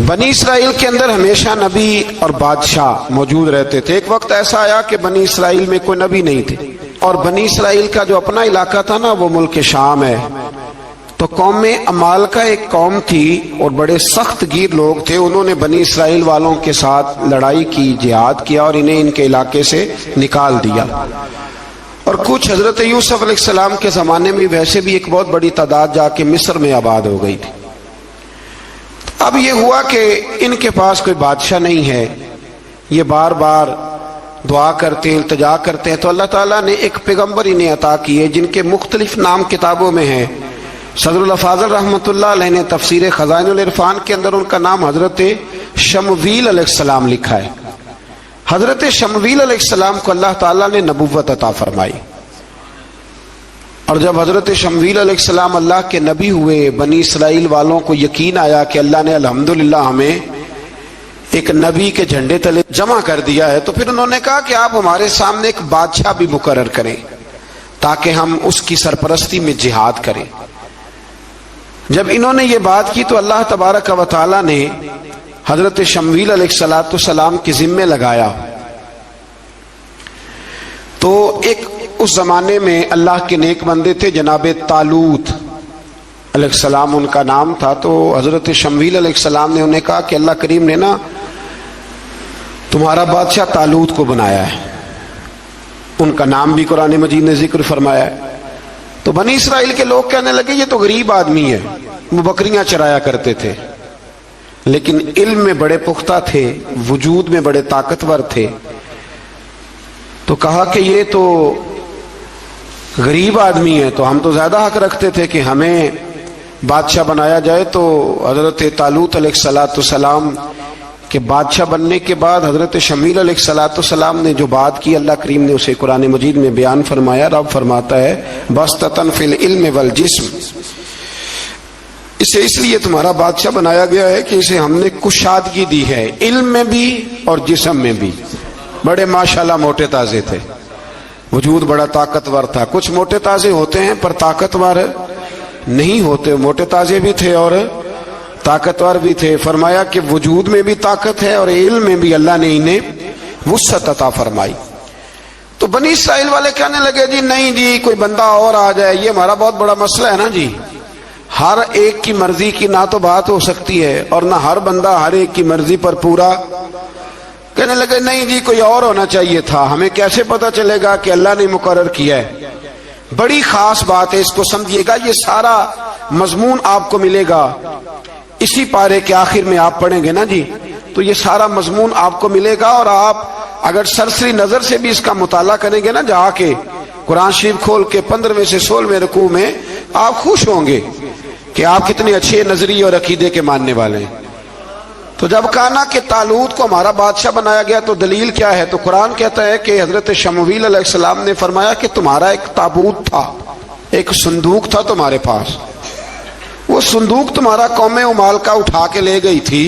بنی اسرائیل کے اندر ہمیشہ نبی اور بادشاہ موجود رہتے تھے۔ ایک وقت ایسا آیا کہ بنی اسرائیل میں کوئی نبی نہیں تھے، اور بنی اسرائیل کا جو اپنا علاقہ تھا نا وہ ملک شام ہے، تو قوم عمالقہ ایک قوم تھی اور بڑے سخت گیر لوگ تھے۔ انہوں نے بنی اسرائیل والوں کے ساتھ لڑائی کی، جہاد کیا اور انہیں ان کے علاقے سے نکال دیا۔ اور کچھ حضرت یوسف علیہ السلام کے زمانے میں ویسے بھی ایک بہت بڑی تعداد جا کے مصر میں آباد ہو گئی تھی۔ اب یہ ہوا کہ ان کے پاس کوئی بادشاہ نہیں ہے، یہ بار بار دعا کرتے ہیں، التجا کرتے ہیں، تو اللہ تعالیٰ نے ایک پیغمبر انہیں عطا کیے جن کے مختلف نام کتابوں میں ہیں۔ صدر الافاضل رحمۃ اللہ علیہ نے تفسیر خزائن العرفان کے اندر ان کا نام حضرت شمویل علیہ السلام لکھا ہے۔ حضرت شمویل علیہ السلام کو اللہ تعالیٰ نے نبوت عطا فرمائی، اور جب حضرت شمویل علیہ السلام اللہ کے نبی ہوئے، بنی اسرائیل والوں کو یقین آیا کہ اللہ نے الحمدللہ ہمیں ایک نبی کے جھنڈے تلے جمع کر دیا ہے، تو پھر انہوں نے کہا کہ آپ ہمارے سامنے ایک بادشاہ بھی مقرر کریں تاکہ ہم اس کی سرپرستی میں جہاد کریں۔ جب انہوں نے یہ بات کی تو اللہ تبارک و تعالی نے حضرت شمویل علیہ السلام کے ذمے لگایا۔ تو ایک اس زمانے میں اللہ کے نیک بندے تھے، جناب طالوت علیہ السلام ان کا نام تھا۔ تو حضرت شمویل علیہ السلام نے انہیں کہا کہ اللہ کریم نے نا تمہارا بادشاہ طالوت کو بنایا ہے، ان کا نام بھی قرآن مجید نے ذکر فرمایا ہے۔ تو بنی اسرائیل کے لوگ کہنے لگے یہ تو غریب آدمی ہے، وہ بکریاں چرایا کرتے تھے، لیکن علم میں بڑے پختہ تھے، وجود میں بڑے طاقتور تھے۔ تو کہا کہ یہ تو غریب آدمی ہے، تو ہم تو زیادہ حق رکھتے تھے کہ ہمیں بادشاہ بنایا جائے۔ تو حضرت طالوت علیہ السلام کے بادشاہ بننے کے بعد حضرت شمویل علیہ السلام نے جو بات کی، اللہ کریم نے اسے قرآن مجید میں بیان فرمایا۔ رب فرماتا ہے بسطۃ فی العلم والجسم، اسے اس لیے تمہارا بادشاہ بنایا گیا ہے کہ اسے ہم نے کشادگی دی ہے، علم میں بھی اور جسم میں بھی۔ بڑے ماشاءاللہ موٹے تازے تھے، وجود بڑا طاقتور تھا۔ کچھ موٹے تازے ہوتے ہیں پر طاقتور نہیں ہوتے، موٹے تازے بھی تھے اور طاقتور بھی تھے۔ فرمایا کہ وجود میں بھی طاقت ہے اور علم میں بھی اللہ نے انہیں وسعت عطا فرمائی۔ تو بنی اسرائیل والے کہنے لگے جی نہیں جی کوئی بندہ اور آ جائے، یہ ہمارا بہت بڑا مسئلہ ہے نا جی، ہر ایک کی مرضی کی نہ تو بات ہو سکتی ہے اور نہ ہر بندہ ہر ایک کی مرضی پر پورا۔ کہنے لگے نہیں جی کوئی اور ہونا چاہیے تھا، ہمیں کیسے پتہ چلے گا کہ اللہ نے مقرر کیا ہے؟ بڑی خاص بات ہے، اس کو سمجھیے گا، یہ سارا مضمون آپ کو ملے گا اسی پارے کے آخر میں، آپ پڑھیں گے نا جی تو یہ سارا مضمون آپ کو ملے گا، اور آپ اگر سرسری نظر سے بھی اس کا مطالعہ کریں گے نا، جا کے قرآن شریف کھول کے 15ویں سے 16ویں رکوع میں آپ خوش ہوں گے کہ آپ کتنے اچھے نظریے اور عقیدے کے ماننے والے ہیں۔ تو جب کہا نا کہ طالوت کو ہمارا بادشاہ بنایا گیا تو دلیل کیا ہے؟ تو قرآن کہتا ہے کہ حضرت شمویل علیہ السلام نے فرمایا کہ تمہارا ایک تابوت تھا، ایک صندوق تھا تمہارے پاس، وہ صندوق تمہارا قوم عمالقہ اٹھا کے لے گئی تھی۔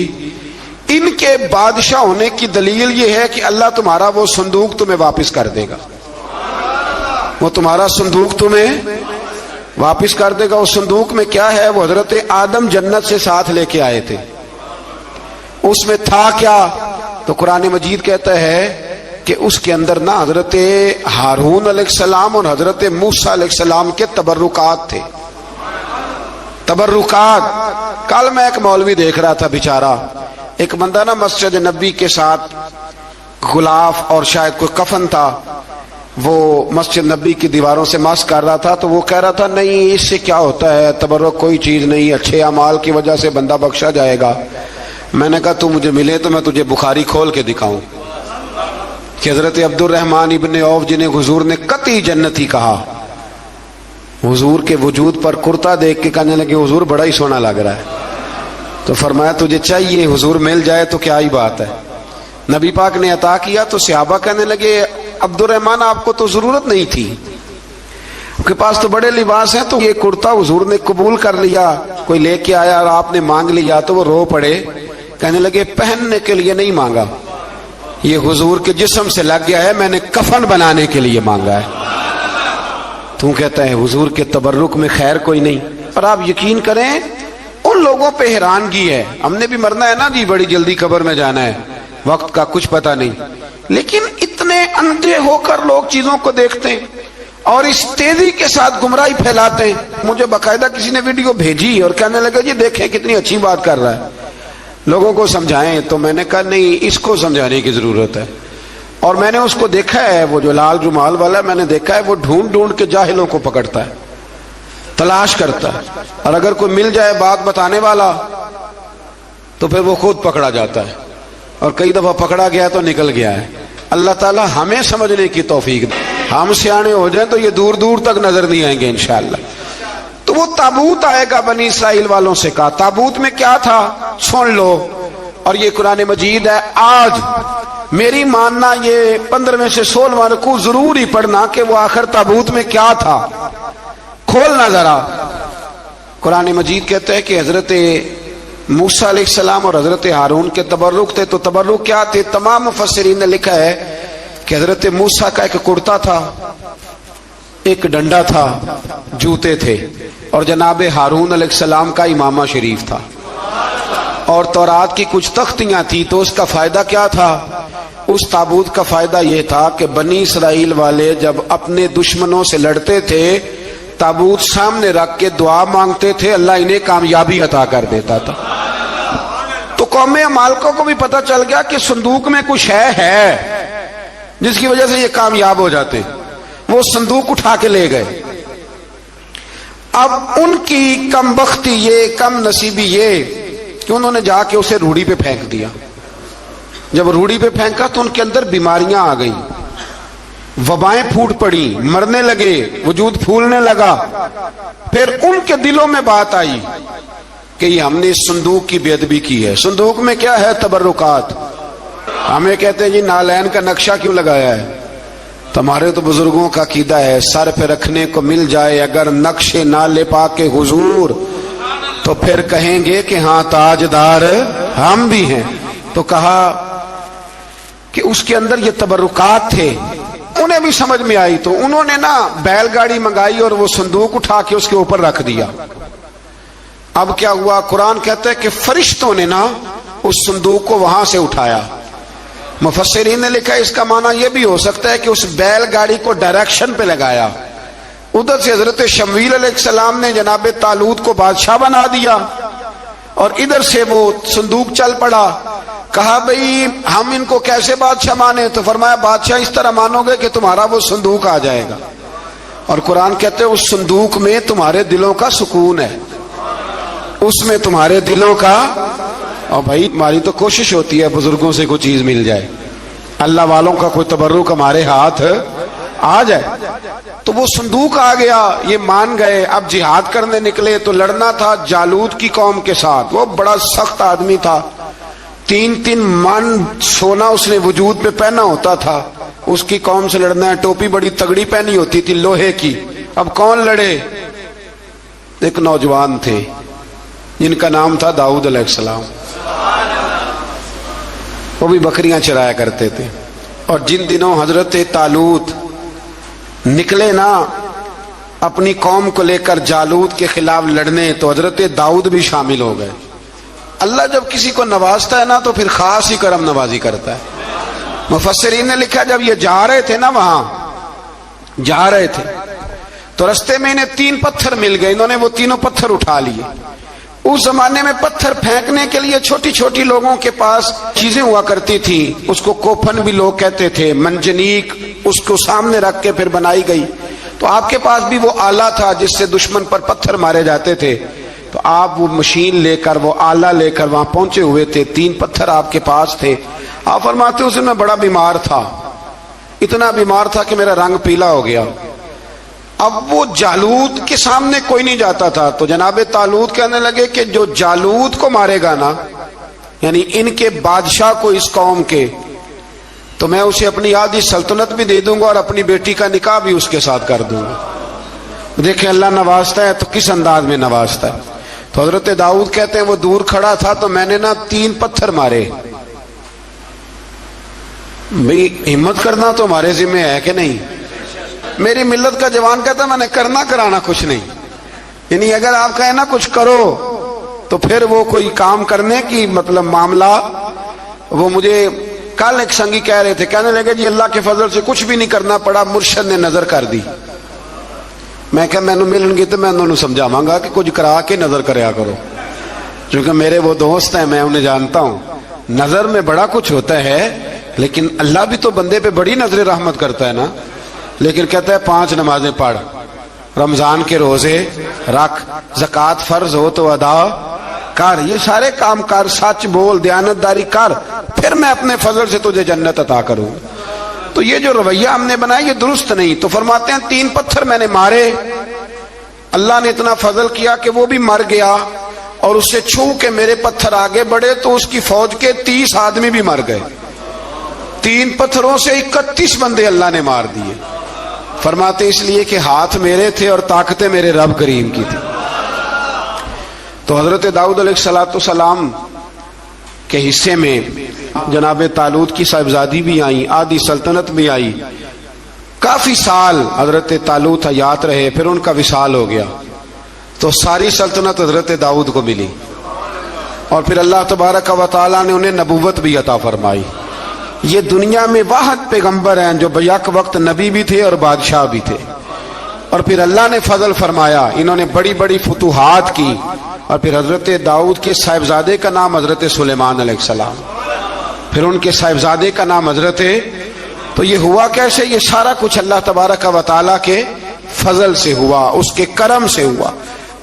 ان کے بادشاہ ہونے کی دلیل یہ ہے کہ اللہ تمہارا وہ صندوق تمہیں واپس کر دے گا، وہ تمہارا صندوق تمہیں واپس کر دے گا۔ اس صندوق میں کیا ہے؟ وہ حضرت آدم جنت سے ساتھ لے کے آئے تھے، اس میں تھا کیا؟ تو قرآن مجید کہتا ہے کہ اس کے اندر نا حضرت ہارون علیہ السلام اور حضرت موسیٰ علیہ السلام کے تبرکات تھے، تبرکات۔ کل میں ایک مولوی دیکھ رہا تھا بیچارہ، ایک بندہ نا مسجد نبی کے ساتھ غلاف اور شاید کوئی کفن تھا، وہ مسجد نبی کی دیواروں سے مس کر رہا تھا، تو وہ کہہ رہا تھا نہیں اس سے کیا ہوتا ہے، تبرک کوئی چیز نہیں، اچھے اعمال کی وجہ سے بندہ بخشا جائے گا۔ میں نے کہا تو مجھے ملے تو میں تجھے بخاری کھول کے دکھاؤں کہ حضرت عبد الرحمن ابن عوف جنہیں حضور نے قطعی جنتی کہا، حضور کے وجود پر کرتا دیکھ کے کہنے لگے حضور بڑا ہی سونا لگ رہا ہے۔ تو فرمایا تجھے چاہیے حضور مل جائے تو کیا ہی بات ہے۔ نبی پاک نے عطا کیا تو صحابہ کہنے لگے عبد الرحمن آپ کو تو ضرورت نہیں تھی، آپ کے پاس تو بڑے لباس ہیں، تو یہ کرتا حضور نے قبول کر لیا، کوئی لے کے آیا اور آپ نے مانگ لیا۔ تو وہ رو پڑے، کہنے لگے پہننے کے لیے نہیں مانگا، یہ حضور کے جسم سے لگ گیا ہے، میں نے کفن بنانے کے لیے مانگا ہے۔ تو کہتا ہے حضور کے تبرک میں خیر کوئی نہیں۔ اور آپ یقین کریں ان لوگوں پہ حیرانگی ہے، ہم نے بھی مرنا ہے نا جی، بڑی جلدی قبر میں جانا ہے، وقت کا کچھ پتہ نہیں، لیکن اتنے اندھے ہو کر لوگ چیزوں کو دیکھتے ہیں اور اس تیزی کے ساتھ گمراہی پھیلاتے ہیں۔ مجھے باقاعدہ کسی نے ویڈیو بھیجی اور کہنے لگا جی دیکھیں کتنی اچھی بات کر رہا ہے، لوگوں کو سمجھائیں۔ تو میں نے کہا نہیں، اس کو سمجھانے کی ضرورت ہے۔ اور میں نے اس کو دیکھا ہے، وہ جو لال رومال والا میں نے دیکھا ہے، وہ ڈھونڈ ڈھونڈ کے جاہلوں کو پکڑتا ہے، تلاش کرتا ہے، اور اگر کوئی مل جائے بات بتانے والا تو پھر وہ خود پکڑا جاتا ہے، اور کئی دفعہ پکڑا گیا تو نکل گیا ہے۔ اللہ تعالی ہمیں سمجھنے کی توفیق دے، ہم سیانے ہو جائیں تو یہ دور دور تک نظر نہیں آئیں گے انشاءاللہ۔ تو وہ تابوت آئے گا، بنی اسرائیل والوں سے کہا تابوت میں کیا تھا سن لو، اور یہ قرآن مجید ہے۔ آج میری ماننا یہ 15 میں سے 16واں رکوع ضرور ہی پڑھنا کہ وہ آخر تابوت میں کیا تھا، کھولنا ذرا۔ قرآن مجید کہتا ہے کہ حضرت موسیٰ علیہ السلام اور حضرت ہارون کے تبرک تھے۔ تو تبرک کیا تھے؟ تمام مفسرین نے لکھا ہے کہ حضرت موسیٰ کا ایک کرتا تھا، ایک ڈنڈا تھا، جوتے تھے، اور جناب ہارون علیہ السلام کا امامہ شریف تھا، اور تورات کی کچھ تختیاں تھی۔ تو اس کا فائدہ کیا تھا؟ اس تابوت کا فائدہ یہ تھا کہ بنی اسرائیل والے جب اپنے دشمنوں سے لڑتے تھے، تابوت سامنے رکھ کے دعا مانگتے تھے، اللہ انہیں کامیابی عطا کر دیتا تھا۔ تو قوم عمالقہ کو بھی پتہ چل گیا کہ صندوق میں کچھ ہے جس کی وجہ سے یہ کامیاب ہو جاتے، وہ صندوق اٹھا کے لے گئے۔ اب ان کی کم بختی یہ، کم نصیبی یہ کہ انہوں نے جا کے اسے روڑی پہ پھینک دیا۔ جب روڑی پہ پھینکا تو ان کے اندر بیماریاں آ گئیں، وبائیں پھوٹ پڑی، مرنے لگے، وجود پھولنے لگا۔ پھر ان کے دلوں میں بات آئی کہ یہ ہم نے اس صندوق کی بے ادبی کی ہے۔ صندوق میں کیا ہے؟ تبرکات۔ ہمیں کہتے ہیں جی نالین کا نقشہ کیوں لگایا ہے؟ تمہارے تو بزرگوں کا عقیدہ ہے سر پہ رکھنے کو مل جائے اگر نقش نالے پاک کے حضور تو پھر کہیں گے کہ ہاں تاجدار ہم بھی ہیں۔ تو کہا کہ اس کے اندر یہ تبرکات تھے، انہیں بھی سمجھ میں آئی، تو انہوں نے نا بیل گاڑی منگائی اور وہ صندوق اٹھا کے اس کے اوپر رکھ دیا۔ اب کیا ہوا؟ قرآن کہتا ہے کہ فرشتوں نے نا اس صندوق کو وہاں سے اٹھایا۔ مفسرین نے لکھا اس کا معنی یہ بھی ہو سکتا ہے کہ اس بیل گاڑی کو ڈائریکشن پہ لگایا، ادھر سے حضرت شمویل علیہ السلام نے جناب طالوت کو بادشاہ بنا دیا، اور ادھر سے وہ صندوق چل پڑا۔ کہا بھئی ہم ان کو کیسے بادشاہ مانے؟ تو فرمایا بادشاہ اس طرح مانو گے کہ تمہارا وہ صندوق آ جائے گا، اور قرآن کہتے ہیں اس صندوق میں تمہارے دلوں کا سکون ہے، اس میں تمہارے دلوں کا۔ اور بھائی ہماری تو کوشش ہوتی ہے بزرگوں سے کوئی چیز مل جائے، اللہ والوں کا کوئی تبرک ہمارے ہاتھ آ جائے۔ تو وہ صندوق آ گیا، یہ مان گئے۔ اب جہاد کرنے نکلے تو لڑنا تھا جالوت کی قوم کے ساتھ، وہ بڑا سخت آدمی تھا، 3 من سونا اس نے وجود پہ پہنا ہوتا تھا۔ اس کی قوم سے لڑنا ہے، ٹوپی بڑی تگڑی پہنی ہوتی تھی لوہے کی۔ اب کون لڑے؟ ایک نوجوان تھے جن کا نام تھا داؤد علیہ السلام، وہ بھی بکریاں چرایا کرتے تھے۔ اور جن دنوں حضرت طالوت نکلے نا اپنی قوم کو لے کر جالوت کے خلاف لڑنے، تو حضرت داؤد بھی شامل ہو گئے۔ اللہ جب کسی کو نوازتا ہے نا تو پھر خاص ہی کرم نوازی کرتا ہے۔ مفسرین نے لکھا جب یہ جا رہے تھے نا، وہاں جا رہے تھے تو رستے میں انہیں 3 پتھر مل گئے، انہوں نے وہ تینوں پتھر اٹھا لیے۔ اس زمانے میں پتھر پھینکنے کے لیے چھوٹی چھوٹی لوگوں کے پاس چیزیں ہوا کرتی تھی، اس کو کوپن بھی لوگ کہتے تھے، منجنیق، اس کو سامنے رکھ کے پھر بنائی گئی۔ تو آپ کے پاس بھی وہ آلہ تھا جس سے دشمن پر پتھر مارے جاتے تھے، تو آپ وہ مشین لے کر، وہ آلہ لے کر وہاں پہنچے ہوئے تھے، 3 پتھر آپ کے پاس تھے۔ آپ فرماتے اس دن میں بڑا بیمار تھا، اتنا بیمار تھا کہ میرا رنگ پیلا ہو گیا۔ اب وہ جالوت کے سامنے کوئی نہیں جاتا تھا، تو جناب طالوت کہنے لگے کہ جو جالوت کو مارے گا نا، یعنی ان کے بادشاہ کو اس قوم کے، تو میں اسے اپنی آدھی سلطنت بھی دے دوں گا اور اپنی بیٹی کا نکاح بھی اس کے ساتھ کر دوں گا۔ دیکھیں اللہ نوازتا ہے تو کس انداز میں نوازتا ہے۔ تو حضرت داؤد کہتے ہیں وہ دور کھڑا تھا تو میں نے نا 3 پتھر مارے۔ بھئی ہمت کرنا تو ہمارے ذمہ ہے کہ نہیں؟ میری ملت کا جوان کہتا ہے میں نے کرنا کرانا کچھ نہیں، یعنی اگر آپ کہیں نا کچھ کرو تو پھر وہ کوئی کام کرنے کی مطلب معاملہ. وہ مجھے کل ایک سنگی کہہ رہے تھے, کہنے لگے جی اللہ کے فضل سے کچھ بھی نہیں کرنا پڑا, مرشد نے نظر کر دی. میں کہا مینوں ملن گے تو میں انہوں سمجھاواں گا کہ کچھ کرا کے نظر کریا کرو, کیونکہ میرے وہ دوست ہیں, میں انہیں جانتا ہوں. نظر میں بڑا کچھ ہوتا ہے, لیکن اللہ بھی تو بندے پہ بڑی نظر رحمت کرتا ہے نا. لیکن کہتا ہے 5 نمازیں پڑھ, رمضان کے روزے رکھ, زکوٰۃ فرض ہو تو ادا کر, یہ سارے کام کر, سچ بول, دیانتداری کر, پھر میں اپنے فضل سے تجھے جنت عطا کروں. تو یہ جو رویہ ہم نے بنایا یہ درست نہیں. تو فرماتے ہیں 3 پتھر میں نے مارے, اللہ نے اتنا فضل کیا کہ وہ بھی مر گیا, اور اس سے چھو کے میرے پتھر آگے بڑھے تو اس کی فوج کے 30 آدمی بھی مر گئے. 3 پتھروں سے 31 بندے اللہ نے مار دیے. فرماتے اس لیے کہ ہاتھ میرے تھے اور طاقتیں میرے رب کریم کی تھی. تو حضرت داؤد علیہ السلام کے حصے میں جناب طالوت کی صاحبزادی بھی آئی, آدھی سلطنت بھی آئی. کافی سال حضرت طالوت حیات رہے, پھر ان کا وصال ہو گیا, تو ساری سلطنت حضرت داؤد کو ملی, اور پھر اللہ تبارک و تعالیٰ نے انہیں نبوت بھی عطا فرمائی. یہ دنیا میں واحد پیغمبر ہیں جو بیک وقت نبی بھی تھے اور بادشاہ بھی تھے. اور پھر اللہ نے فضل فرمایا, انہوں نے بڑی بڑی فتوحات کی. اور پھر حضرت داؤد کے صاحبزادے کا نام حضرت سلیمان علیہ السلام, پھر ان کے صاحبزادے کا نام حضرت. تو یہ ہوا کیسے؟ یہ سارا کچھ اللہ تبارک و تعالیٰ کے فضل سے ہوا, اس کے کرم سے ہوا.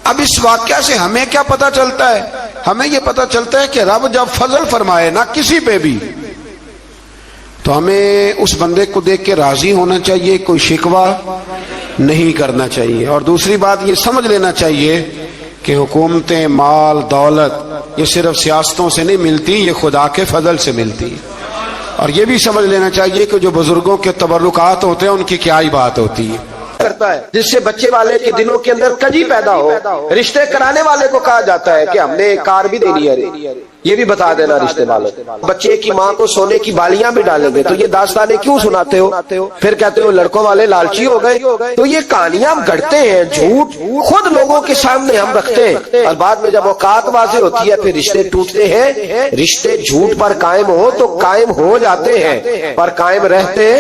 اب اس واقعہ سے ہمیں کیا پتہ چلتا ہے؟ ہمیں یہ پتہ چلتا ہے کہ رب جب فضل فرمائے نا کسی پہ بھی, تو ہمیں اس بندے کو دیکھ کے راضی ہونا چاہیے, کوئی شکوہ نہیں کرنا چاہیے. اور دوسری بات یہ سمجھ لینا چاہیے کہ حکومتیں, مال, دولت یہ صرف سیاستوں سے نہیں ملتی, یہ خدا کے فضل سے ملتی. اور یہ بھی سمجھ لینا چاہیے کہ جو بزرگوں کے تبرکات ہوتے ہیں ان کی کیا ہی بات ہوتی ہے. کرتا ہے جس سے بچے والے کے دلوں کے اندر کجی پیدا ہو. رشتے کرانے والے کو کہا جاتا ہے کہ ہم نے کار بھی دینی ہے, یہ بھی بتا دینا رشتے والوں. بچے کی ماں کو سونے کی بالیاں بھی ڈالیں گے, تو یہ داستانیں کیوں سناتے ہو؟ پھر کہتے ہو لڑکوں والے لالچی ہو گئے. تو یہ کہانیاں ہم گڑھتے ہیں, جھوٹ خود لوگوں کے سامنے ہم رکھتے ہیں, اور بعد میں جب اوقات واضح ہوتی ہے پھر رشتے ٹوٹتے ہیں. رشتے جھوٹ پر قائم ہو تو قائم ہو جاتے ہیں, پر قائم رہتے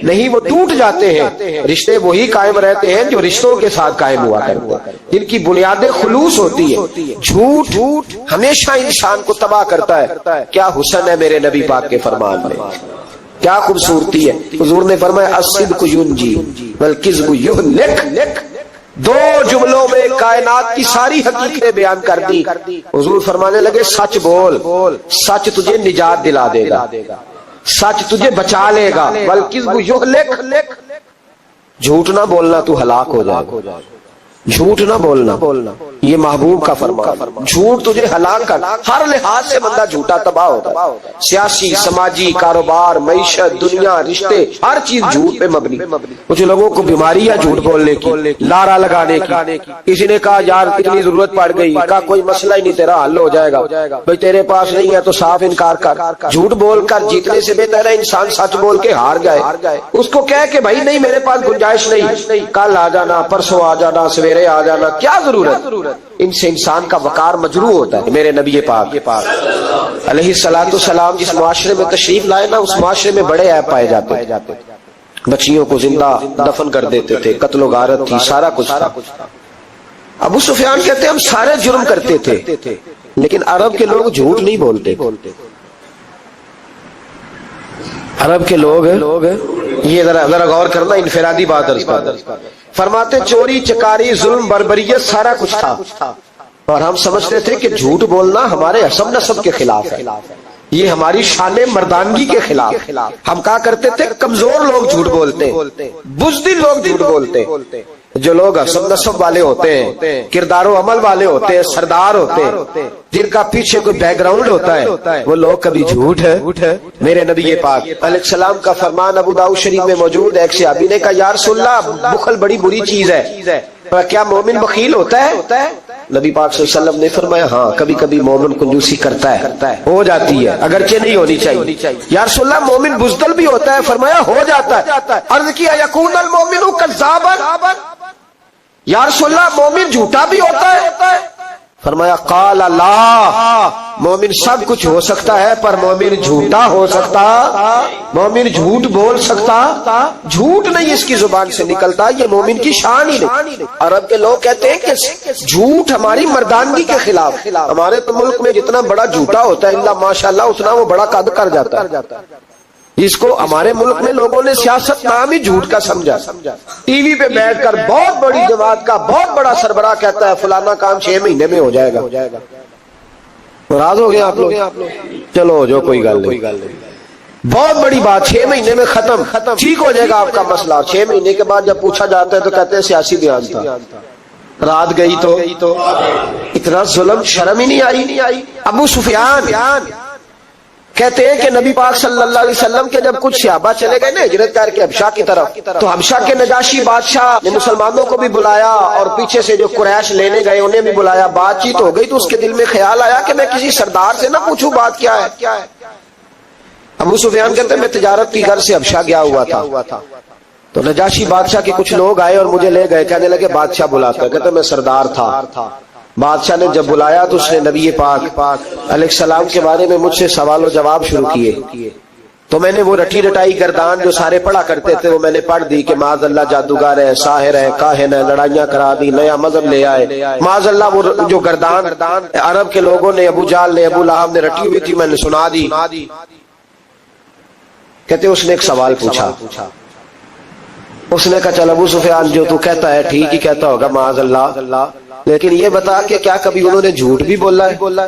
نہیں, وہ ٹوٹ جاتے ہیں. رشتے وہی قائم رہتے ہیں جو رشتوں کے ساتھ قائم ہوا کرتے ہیں, جن کی بنیادیں خلوص ہوتی ہے. جھوٹ ہمیشہ انسان کو تباہ کرتا ہے. کیا حسن ہے میرے نبی پاک کے فرمان میں, کیا خوبصورتی ہے. حضور نے فرمایا الصدق ینجی والکذب یہلک. 2 جملوں میں کائنات کی ساری حقیقتیں بیان کر دی. حضور فرمانے لگے سچ بول, سچ تجھے نجات دلا دے گا, سچ تجھے بچا لے گا. والکذب یہلک, جھوٹ نہ بولنا تو ہلاک ہو جائے گا. جھوٹ نہ بولنا, یہ محبوب کا فرمان. جھوٹ تجھے ہلاک کر, ہر لحاظ سے بندہ جھوٹا تباہ ہوتا ہے. سیاسی, سماجی, کاروبار, معیشت, دنیا, رشتے, ہر چیز جھوٹ پہ مبنی. کچھ لوگوں کو بیماری ہے جھوٹ بولنے کی, لارا لگانے کی. کسی نے کہا یار اتنی ضرورت پڑ گئی, کہا کوئی مسئلہ ہی نہیں, تیرا حل ہو جائے گا. بھئی تیرے پاس نہیں ہے تو صاف انکار کر. جھوٹ بول کر جیتنے سے بہتر ہے انسان سچ بول کے ہار جائے. اس کو کہے کہ بھائی نہیں میرے پاس گنجائش نہیں, کل آ جانا, پرسوں آ جانا, سویرے آ جانا, کیا ضرورت. ان سے انسان کا وقار مجروح ہوتا ہے. میرے نبی پاک علیہ السلام جس معاشرے میں تشریف لائے نا, اس معاشرے میں بڑے عیب پائے جاتے. بچیوں کو زندہ دفن کر دیتے تھے, قتل و غارت تھی, سارا کچھ تھا. ابو سفیان کہتے ہیں ہم سارے جرم کرتے تھے, لیکن عرب کے لوگ جھوٹ نہیں بولتے. عرب کے لوگ یہ ذرا غور کرنا, انفرادی بات عرض کرنا. فرماتے چوری, چکاری, ظلم, بربریت سارا کچھ تھا, اور ہم سمجھتے تھے کہ جھوٹ بولنا ہمارے حسب نسب کے خلاف ہے, یہ ہماری شان مردانگی کے خلاف. ہم کہا کرتے تھے کمزور لوگ جھوٹ بولتے, بزدل لوگ جھوٹ بولتے. جو لوگ حسب نسب والے ہوتے ہیں, کردار و عمل والے ہوتے ہیں, سردار ہوتے ہیں, جن کا پیچھے کوئی بیک گراؤنڈ ہوتا ہے, وہ لوگ کبھی جھوٹ ہے. میرے نبی پاک علیہ السلام کا فرمان ابو داؤد شریف میں موجود ہے. ایک صحابی نے کہا یا رسول اللہ بخل بڑی بری چیز ہے, کیا مومن بخیل ہوتا ہے؟ نبی پاک صلی اللہ علیہ وسلم نے فرمایا ہاں کبھی کبھی مومن کنجوسی کرتا ہے, ہو جاتی ہے, اگرچہ نہیں ہونی چاہیے. یا رسول اللہ مومن بزدل بھی ہوتا ہے؟ فرمایا ہو جاتا ہے. عرض کیا یکون المومن کذابا, یا رسول اللہ مومن جھوٹا بھی ہوتا ہے؟ فرمایا قال لا، مومن سب کچھ ہو سکتا ہے پر مومن جھوٹا ہو سکتا، مومن جھوٹ بول سکتا، جھوٹ نہیں اس کی زبان سے نکلتا، یہ مومن کی شان ہی نہیں۔ عرب کے لوگ کہتے ہیں کہ جھوٹ ہماری مردانگی کے خلاف، ہمارے تو ملک میں جتنا بڑا جھوٹا ہوتا ہے اللہ ماشاءاللہ اتنا وہ بڑا قد کر جاتا ہے۔ جس کو ہمارے ملک میں لوگوں نے سیاست نام ہی جھوٹ کا سمجھا، ٹی وی پہ بیٹھ کر بہت بڑی جماعت کا بہت بڑا سربراہ کہتا ہے فلانا کام 6 مہینے میں ہو جائے گا۔ ناراض ہو گئے آپ لوگ؟ چلو جو کوئی گل نہیں، بہت بڑی بات 6 مہینے میں ختم، ٹھیک ہو جائے گا آپ کا مسئلہ۔ 6 مہینے کے بعد جب پوچھا جاتا ہے تو کہتے ہیں سیاسی بیان تھا، رات گئی تو اتنا ظلم شرم ہی نہیں آئی۔ ابو سفیان کہتے ہیں کہ نبی پاک صلی اللہ علیہ وسلم کے جب کچھ صحابہ چلے گئے نا ہجرت کر کے حبشہ کی طرف، تو حبشہ کے نجاشی بادشاہ نے مسلمانوں کو بھی بلایا اور پیچھے سے جو قریش لینے گئے انہیں بھی بلایا، بات چیت ہو گئی تو اس کے دل میں خیال آیا کہ میں کسی سردار سے نہ پوچھوں بات کیا ہے۔ ابو سفیان کہتے ہیں میں تجارت کی غرض سے حبشہ گیا ہوا تھا، تو نجاشی بادشاہ کے کچھ لوگ آئے اور مجھے لے گئے، کہنے لگے بادشاہ بلاتا ہے، کہتے میں سردار تھا۔ بادشاہ نے جب بلایا تو اس نے نبی پاک علیہ السلام کے بارے میں مجھ سے سوال و جواب شروع کیے، تو میں نے وہ رٹی رٹائی گردان جو سارے پڑھا کرتے تھے وہ میں نے پڑھ دی کہ معاذ اللہ جادوگر ہے، ساحر ہے، کاہن ہے، لڑائیاں کرا دی، نیا مذہب لے آئے، معاذ اللہ وہ جو گردان عرب کے لوگوں نے ابو جہل نے ابو لہب نے رٹی ہوئی تھی میں نے سنا دی۔ کہتے اس نے ایک سوال پوچھا، اس نے کہا چل ابو سفیان جو تو کہتا ہے ٹھیک ہی کہتا ہوگا معاذ اللہ، لیکن یہ بتا کہ کیا کبھی انہوں نے جھوٹ بھی بولا ہے؟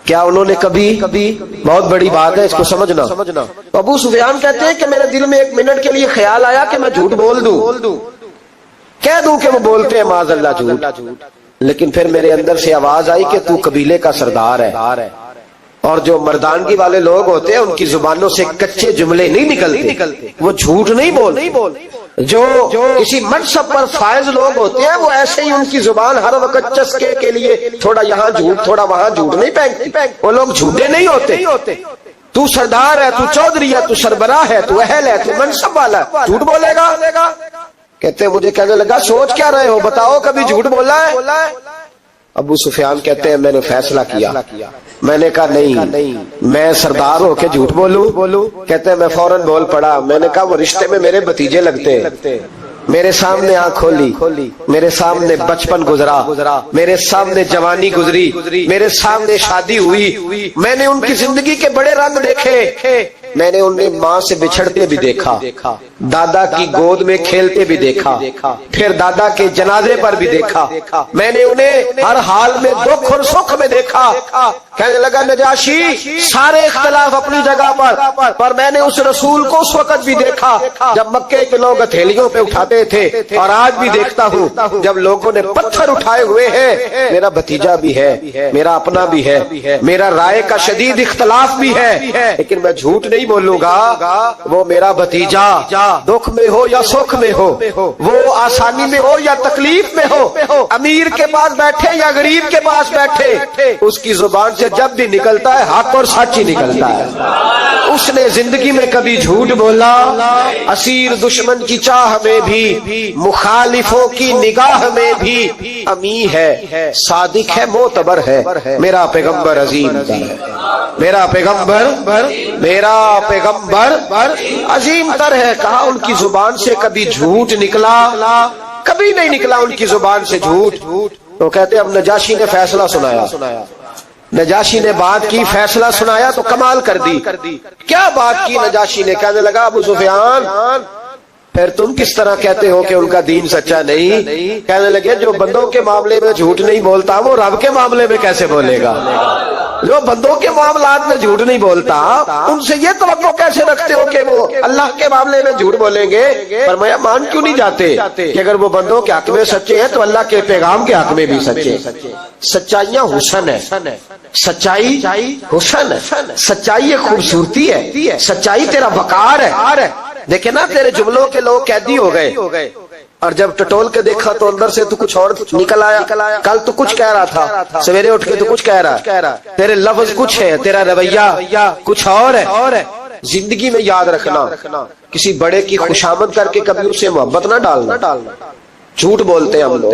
کیا انہوں نے کبھی بہت بڑی بات ہے اس کو سمجھنا۔ ابو سفیان کہتے ہیں کہ میرے دل میں 1 منٹ کے لیے خیال آیا کہ میں جھوٹ بول دوں، کہہ دوں کہ وہ بولتے ہیں معاذ اللہ جھوٹ، لیکن پھر میرے اندر سے آواز آئی کہ تو قبیلے کا سردار ہے، اور جو مردانگی والے لوگ ہوتے ہیں ان کی زبانوں سے کچے جملے نہیں نکلتے، وہ جھوٹ نہیں بول، جو کسی منصب پر فائز لوگ ہوتے ہیں وہ ایسے ہی ان کی زبان ہر وقت چسکے کے لیے تھوڑا یہاں جھوٹ تھوڑا وہاں جھوٹ نہیں پھینکتی، وہ لوگ جھوٹے نہیں ہوتے۔ تو سردار ہے، تو چودھری ہے، تو سربراہ ہے، تو اہل ہے، تو منصب والا ہے، جھوٹ بولے گا؟ کہتے ہیں مجھے کہنے لگا سوچ کیا رہے ہو، بتاؤ کبھی جھوٹ بولا ہے؟ ابو سفیان کہتے ہیں میں نے فیصلہ کیا، میں نے کہا نہیں میں سردار ہو کے جھوٹ بولوں؟ کہتے ہیں میں فوراً بول پڑا، میں نے کہا وہ رشتے میں میرے بھتیجے لگتے ہیں، میرے سامنے آنکھ کھولی، میرے سامنے بچپن گزرا، میرے سامنے جوانی گزری، میرے سامنے شادی ہوئی، میں نے ان کی زندگی کے بڑے رنگ دیکھے، میں نے انہیں ماں سے بچھڑتے بھی دیکھا، دادا کی گود میں کھیلتے بھی دیکھا، پھر دادا کے جنازے پر بھی دیکھا، میں نے انہیں ہر حال میں دکھ اور سکھ میں دیکھا۔ کہنے لگا نجاشی سارے اختلاف اپنی جگہ پر میں نے اس رسول کو اس وقت بھی دیکھا جب مکے کے لوگ ہتھیلیوں پہ اٹھاتے تھے، اور آج بھی دیکھتا ہوں جب لوگوں نے پتھر اٹھائے ہوئے ہیں۔ میرا بھتیجا بھی ہے، میرا اپنا بھی ہے، میرا رائے کا شدید اختلاف بھی ہے، لیکن میں جھوٹ نہیں بولوں گا۔ وہ میرا بھتیجا دکھ میں ہو یا سکھ میں ہو، وہ آسانی میں ہو یا تکلیف میں ہو، امیر کے پاس بیٹھے یا غریب کے پاس بیٹھے، اس کی زبان سے جب بھی نکلتا ہے حق اور سچ ہی نکلتا ہے۔ اس نے زندگی میں کبھی جھوٹ بولا؟ اسیر دشمن کی چاہ میں بھی، مخالفوں کی نگاہ میں بھی امی ہے، صادق ہے، معتبر ہے، میرا پیغمبر عظیم ہے، میرا پیغمبر عظیم تر ہے۔ کہا ان کی زبان سے کبھی جھوٹ نکلا؟ کبھی نہیں نکلا ان کی زبان سے جھوٹ۔ تو کہتے اب نجاشی نے فیصلہ سنایا، نجاشی نے بات کی، فیصلہ سنایا تو کمال کر دی۔ کیا بات کی نجاشی نے؟ کہنے لگا ابو سفیان پھر تم کس طرح کہتے ہو کہ ان کا دین سچا نہیں؟ کہنے لگے جو بندوں کے معاملے میں جھوٹ نہیں بولتا وہ رب کے معاملے میں کیسے بولے گا؟ جو بندوں کے معاملات میں جھوٹ نہیں بولتا ان سے یہ توقع کیسے رکھتے ہو کہ وہ اللہ کے معاملے میں جھوٹ بولیں گے؟ فرمایا مان کیوں نہیں جاتے کہ اگر وہ بندوں کے حق میں سچے ہیں تو اللہ کے پیغام کے حق میں بھی سچے۔ سچائیاں حسن ہے، سچائی حسن ہے، سچائی ایک خوبصورتی ہے، سچائی تیرا وقار ہے۔ دیکھیں نا تیرے جملوں کے لوگ قیدی ہو گئے، اور جب ٹٹول کے دیکھا تو اندر سے تو کچھ اور نکل آیا۔ کل تو کچھ کہہ رہا تھا، سویرے اٹھ کے تو کچھ کہہ رہا، تیرے لفظ کچھ ہے، تیرا رویہ کچھ اور ہے۔ زندگی میں یاد رکھنا کسی بڑے کی خوشامد کر کے کبھی اسے محبت نہ ڈالنا۔ جھوٹ بولتے ہیں ہم لوگ،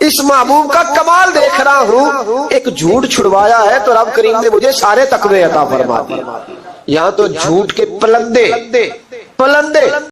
اس محبوب کا کمال دیکھ رہا ہوں، ایک جھوٹ چھڑوایا ہے تو رب کریم نے مجھے سارے تقوی عطا فرما دیے. یہاں تو جھوٹ کے پلندے